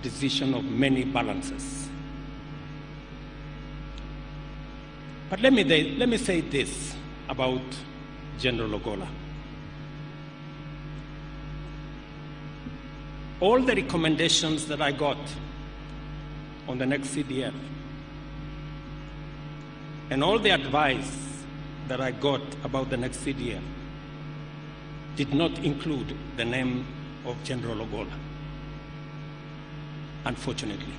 decision of many balances. But let me say this about General Ogolla. All the recommendations that I got on the next CDF and all the advice that I got about the next CDF did not include the name of General Ogolla, unfortunately.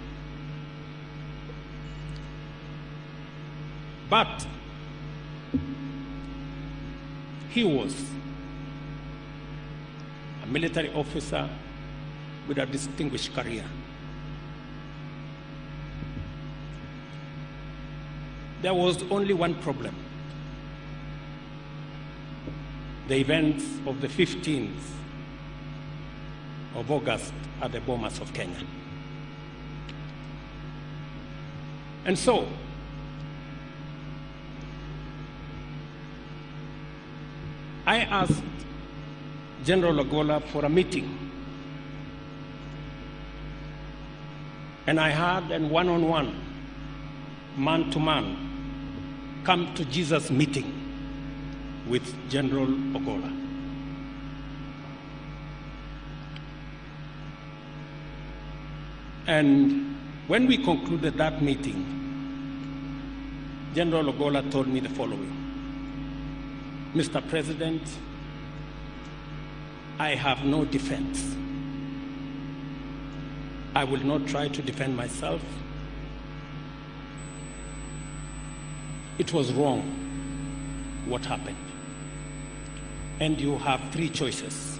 But he was a military officer with a distinguished career. There was only one problem: the events of the 15th of August at the Bomas of Kenya. And so, I asked General Ogolla for a meeting. And I had a one-on-one, man-to-man, come to Jesus meeting with General Ogolla. And when we concluded that meeting, General Ogolla told me the following: Mr. President, I have no defense. I will not try to defend myself. It was wrong what happened. And you have three choices.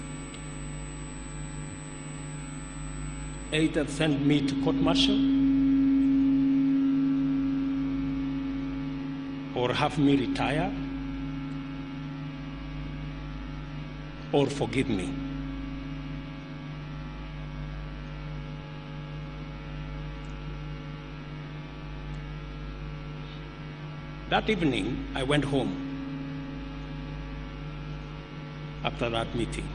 Either send me to court-martial, or have me retire, or forgive me. That evening, I went home after that meeting,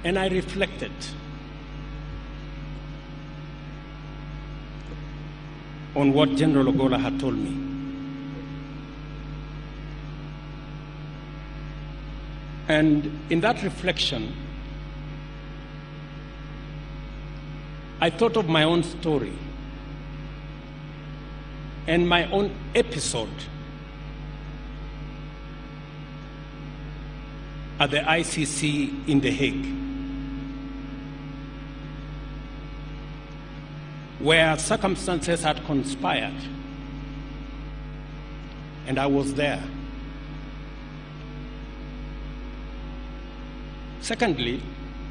and I reflected on what General Ogolla had told me. And in that reflection, I thought of my own story and my own episode at the ICC in The Hague, where circumstances had conspired, and I was there. Secondly,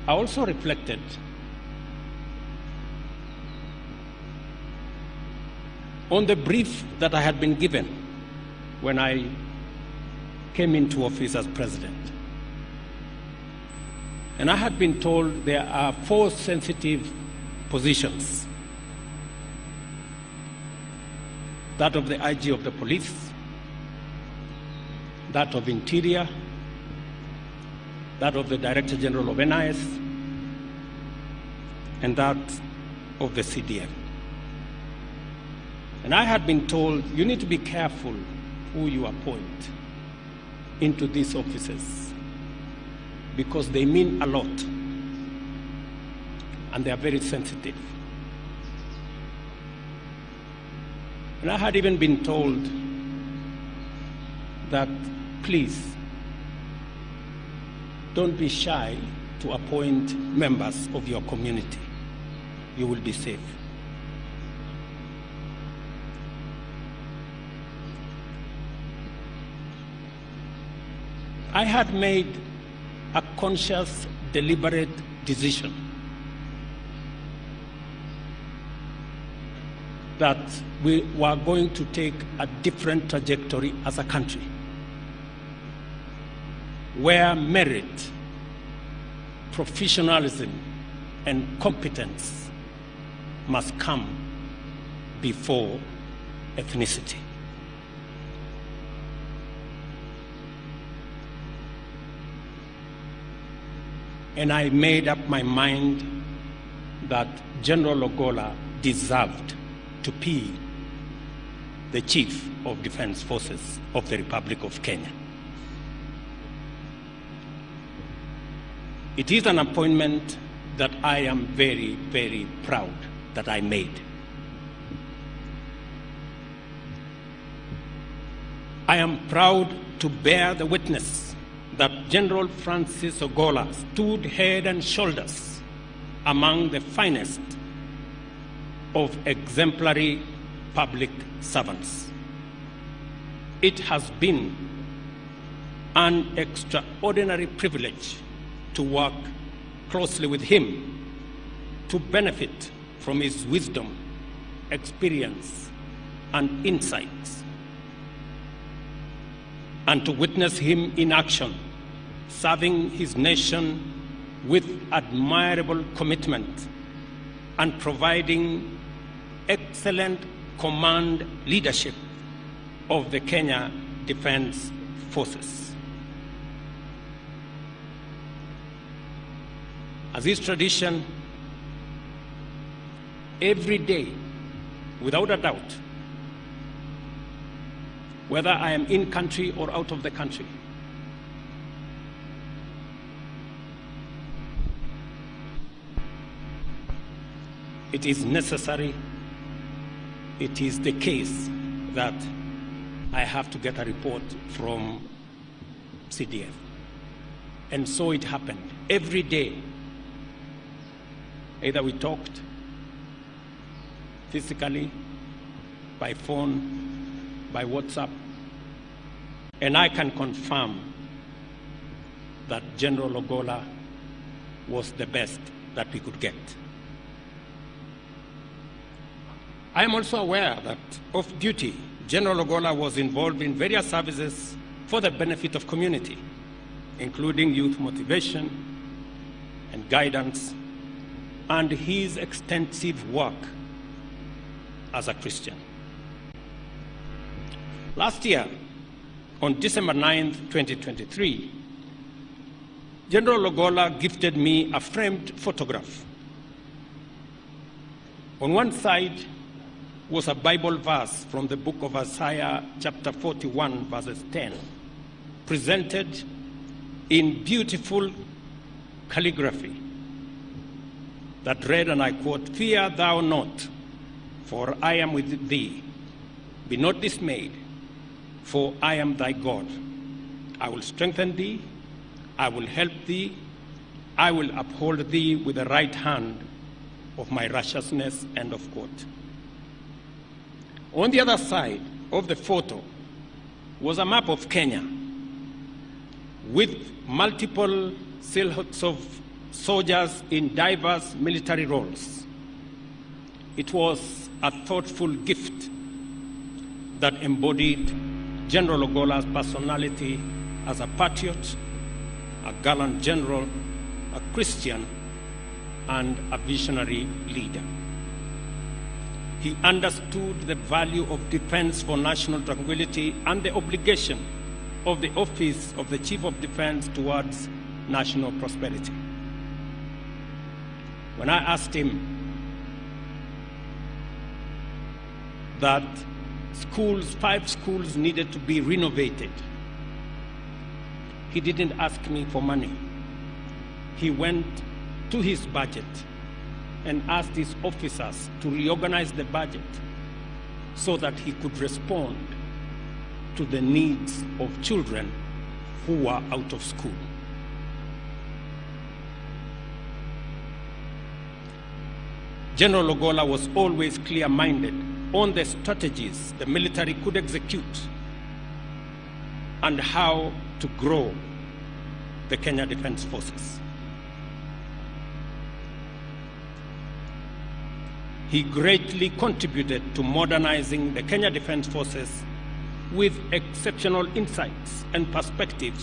I also reflected on the brief that I had been given when I came into office as president. And I had been told there are 4 sensitive positions: that of the IG of the police, that of Interior, that of the Director General of NIS, and that of the CDF. And I had been told, you need to be careful who you appoint into these offices, because they mean a lot and they are very sensitive. And I had even been told that, please, don't be shy to appoint members of your community. You will be safe. I had made a conscious, deliberate decision that we were going to take a different trajectory as a country, where merit, professionalism, and competence must come before ethnicity. And I made up my mind that General Ogolla deserved to be the Chief of Defense Forces of the Republic of Kenya. It is an appointment that I am very, very proud that I made. I am proud to bear the witness that General Francis Ogolla stood head and shoulders among the finest of exemplary public servants. It has been an extraordinary privilege to work closely with him to benefit from his wisdom, experience, and insights, and to witness him in action, serving his nation with admirable commitment and providing excellent command leadership of the Kenya Defense Forces. As is tradition, every day, without a doubt, whether I am in country or out of the country, it is necessary, it is the case that I have to get a report from CDF. And so it happened. Every day, either we talked physically, by phone, by WhatsApp, and I can confirm that General Ogolla was the best that we could get. I am also aware that off duty, General Ogolla was involved in various services for the benefit of community, including youth motivation and guidance, and his extensive work as a Christian. Last year, on December 9th, 2023, General Ogolla gifted me a framed photograph. On one side was a Bible verse from the book of Isaiah, chapter 41, verses 10, presented in beautiful calligraphy that read, and I quote, "Fear thou not, for I am with thee. Be not dismayed, for I am thy God. I will strengthen thee, I will help thee, I will uphold thee with the right hand of my righteousness," end of quote. On the other side of the photo was a map of Kenya with multiple silhouettes of soldiers in diverse military roles. It was a thoughtful gift that embodied General Ogolla's personality as a patriot, a gallant general, a Christian, and a visionary leader. He understood the value of defense for national tranquility and the obligation of the office of the Chief of Defense towards national prosperity. When I asked him that schools, 5 schools needed to be renovated, he didn't ask me for money. He went to his budget and asked his officers to reorganize the budget so that he could respond to the needs of children who were out of school. General Ogolla was always clear-minded on the strategies the military could execute and how to grow the Kenya Defense Forces. He greatly contributed to modernizing the Kenya Defense Forces with exceptional insights and perspectives